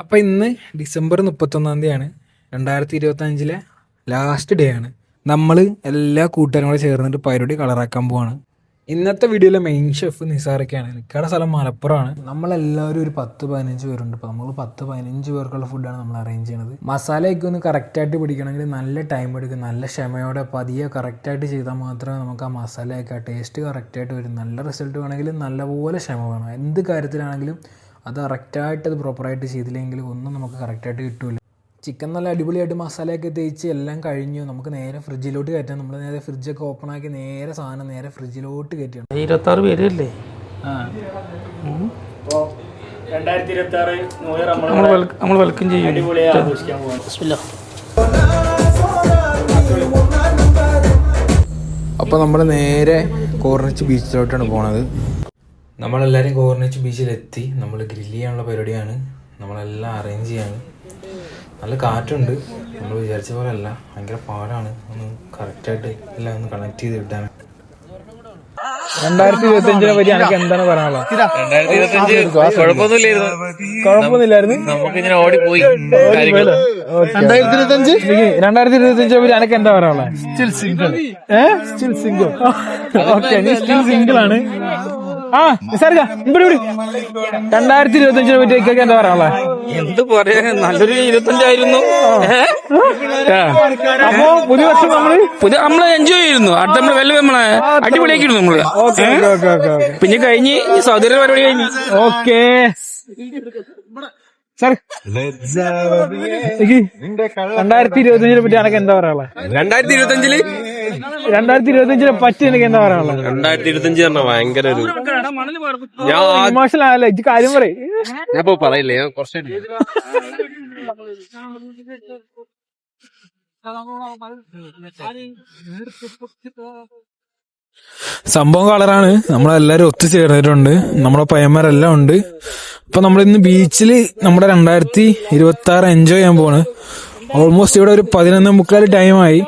അപ്പോൾ ഇന്ന് December 31 2025 last day ആണ്. നമ്മൾ എല്ലാ കൂട്ടുകാരും കൂടെ ചേർന്നിട്ട് പരിപാടി കളറാക്കാൻ പോവാണ്. ഇന്നത്തെ വീഡിയോയിലെ മെയിൻ ഷെഫ് നിസാറൊക്കെയാണ്. നിൽക്കാനുള്ള സ്ഥലം മലപ്പുറമാണ്. നമ്മളെല്ലാവരും ഒരു 10-15 പേരുണ്ട്. ഇപ്പോൾ നമ്മൾ 10-15 പേർക്കുള്ള ഫുഡാണ് നമ്മൾ അറേഞ്ച് ചെയ്യുന്നത്. മസാലയൊക്കെ ഒന്ന് കറക്റ്റായിട്ട് പിടിക്കണമെങ്കിൽ നല്ല ടൈം എടുക്കും. നല്ല ക്ഷമയോടെ പതിയെ കറക്റ്റായിട്ട് ചെയ്താൽ മാത്രമേ നമുക്ക് ആ മസാലയൊക്കെ ടേസ്റ്റ് കറക്റ്റായിട്ട് വരും. നല്ല റിസൾട്ട് വേണമെങ്കിൽ നല്ലപോലെ ക്ഷമ വേണം. എന്ത് കാര്യത്തിലാണെങ്കിലും അത് കറക്റ്റായിട്ട് അത് പ്രോപ്പറായിട്ട് ചെയ്തില്ലെങ്കിൽ ഒന്നും നമുക്ക് കറക്റ്റായിട്ട് കിട്ടില്ല. ചിക്കൻ നല്ല അടിപൊളിയായിട്ട് മസാലയൊക്കെ തേച്ച് എല്ലാം കഴിഞ്ഞു. നമുക്ക് നേരെ ഫ്രിഡ്ജിലോട്ട് കയറ്റാം. നമ്മൾ നേരെ ഫ്രിഡ്ജൊക്കെ ഓപ്പൺ ആക്കി നേരെ സാധനം നേരെ ഫ്രിഡ്ജിലോട്ട് കയറ്റിയാണ്. 26 പേരല്ലേ നമ്മൾ വെൽക്കം ചെയ്യും. അപ്പോൾ നമ്മൾ നേരെ കോർണിച്ച് ബീച്ചിലോട്ടാണ് പോണത്. നമ്മളെല്ലാവരും കോർണിച്ച് ബീച്ചിലെത്തി. നമ്മൾ ഗ്രില്ല് ചെയ്യാനുള്ള പരിപാടിയാണ്. നമ്മളെല്ലാം അറേഞ്ച് ചെയ്യാണ്. നല്ല കാറ്റുണ്ട്. നമ്മൾ വിചാരിച്ച പോലെ അല്ല, ഭയങ്കര പാടാണ് ഒന്ന് കറക്റ്റായിട്ട് എല്ലാം ഒന്ന് കണക്ട് ചെയ്ത് കിട്ടാൻ. 2025 പറ്റി എനിക്ക് എന്താണ് പറയാനുള്ളത്? 2025 കുഴപ്പമൊന്നുമില്ലായിരുന്നു. നമുക്കിങ്ങനെ ഓടിപ്പോയി. 2025 പറ്റി എനിക്ക് എന്താ പറയാനുള്ളത്? Still single. ഓക്കെ, നീ സ്റ്റിൽ സിംഗിൾ ആണ്. നിസാർക്ക ഇവിടെ 2025 പറ്റി എന്താ പറയാനുള്ളത്? എന്ത് പറയാ, നല്ലൊരു 25 ആയിരുന്നു. അപ്പൊ പുതിയ വർഷം നമ്മള് എൻജോയ് ചെയ്യുന്നു. അടുത്ത നമ്മള് വല്ല നമ്മളെ അടിപൊളിയാക്കിയിരുന്നു നമ്മള്. പിന്നെ കഴിഞ്ഞ് സൗദി അറേബ്യ പരിപാടി കഴിഞ്ഞു. ഓക്കെ സാർ, 2025 പറ്റി എനിക്ക് എന്താ പറയാനുള്ളത്? 2025 പറ്റി എനിക്ക് എന്താ പറയാനുള്ളത്? 2025 ഭയങ്കര ഒരു ഇമോഷണൽ ആയല്ലോ. ഇത് കാര്യം പറയും. ഞാൻ പറയില്ലേ, കുറച്ച് സംഭവം കളറാണ്. നമ്മളെല്ലാരും ഒത്തുചേർന്നിട്ടുണ്ട്. നമ്മുടെ പയ്യന്മാരെല്ലാം ഉണ്ട്. അപ്പൊ നമ്മളിന്ന് ബീച്ചിൽ നമ്മുടെ 2026 എൻജോയ് ചെയ്യാൻ പോണ്. ഓൾമോസ്റ്റ് ഇവിടെ ഒരു 11:45 ടൈമായി.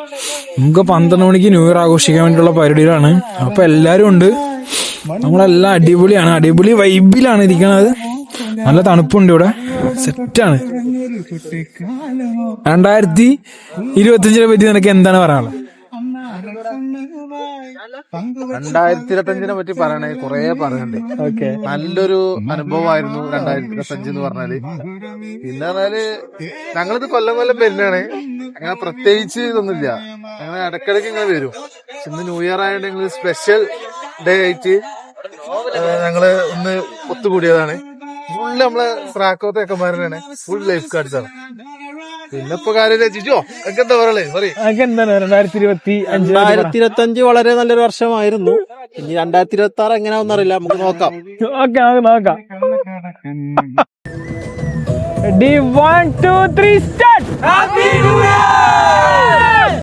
നമുക്ക് 12 മണിക്ക് ന്യൂ ഇയർ ആഘോഷിക്കാൻ വേണ്ടിയിട്ടുള്ള പരിപാടികളാണ്. അപ്പൊ എല്ലാരും ഉണ്ട്. നമ്മളെല്ലാം അടിപൊളിയാണ്. അടിപൊളി വൈബിലാണ് ഇരിക്കുന്നത്. നല്ല തണുപ്പുണ്ട് ഇവിടെ. സെറ്റാണ്. 2025 പറ്റി നിനക്ക് എന്താണ് പറയാനുള്ളത്? 2025 പറ്റി പറയണെങ്കിൽ കുറെ പറയണ്ടേ. ഓക്കെ, നല്ലൊരു അനുഭവമായിരുന്നു 2025 എന്ന് പറഞ്ഞാല്. പിന്നെ പറഞ്ഞാല് ഞങ്ങളിത് കൊല്ലം വരുന്നതാണ്. അങ്ങനെ പ്രത്യേകിച്ച് ഇതൊന്നുമില്ല. ഞങ്ങൾ ഇടയ്ക്കിടയ്ക്ക് ഇങ്ങനെ വരും. ഇന്ന് ന്യൂ ഇയർ ആയതുകൊണ്ട് ഞങ്ങൾ സ്പെഷ്യൽ ഡേ ആയിട്ട് ഞങ്ങള് ഒന്ന് ഒത്തുകൂടിയതാണ്. ഫുള്ള് നമ്മളെ സ്രാക്കോത്തെ ചെക്കന്മാരനാണ്. Full life ഗാർഡ്സാണ്. പിന്നെ ഇപ്പൊ കാര്യം രചിച്ചോ എന്താ പറയേ? 2025 വളരെ നല്ലൊരു വർഷമായിരുന്നു. ഇനി 2026 എങ്ങനെയാണെന്ന് അറിയില്ല, നമുക്ക് നോക്കാം. ഓക്കെ, നോക്കാം. Ready, 1, 2, 3, start. Happy New Year!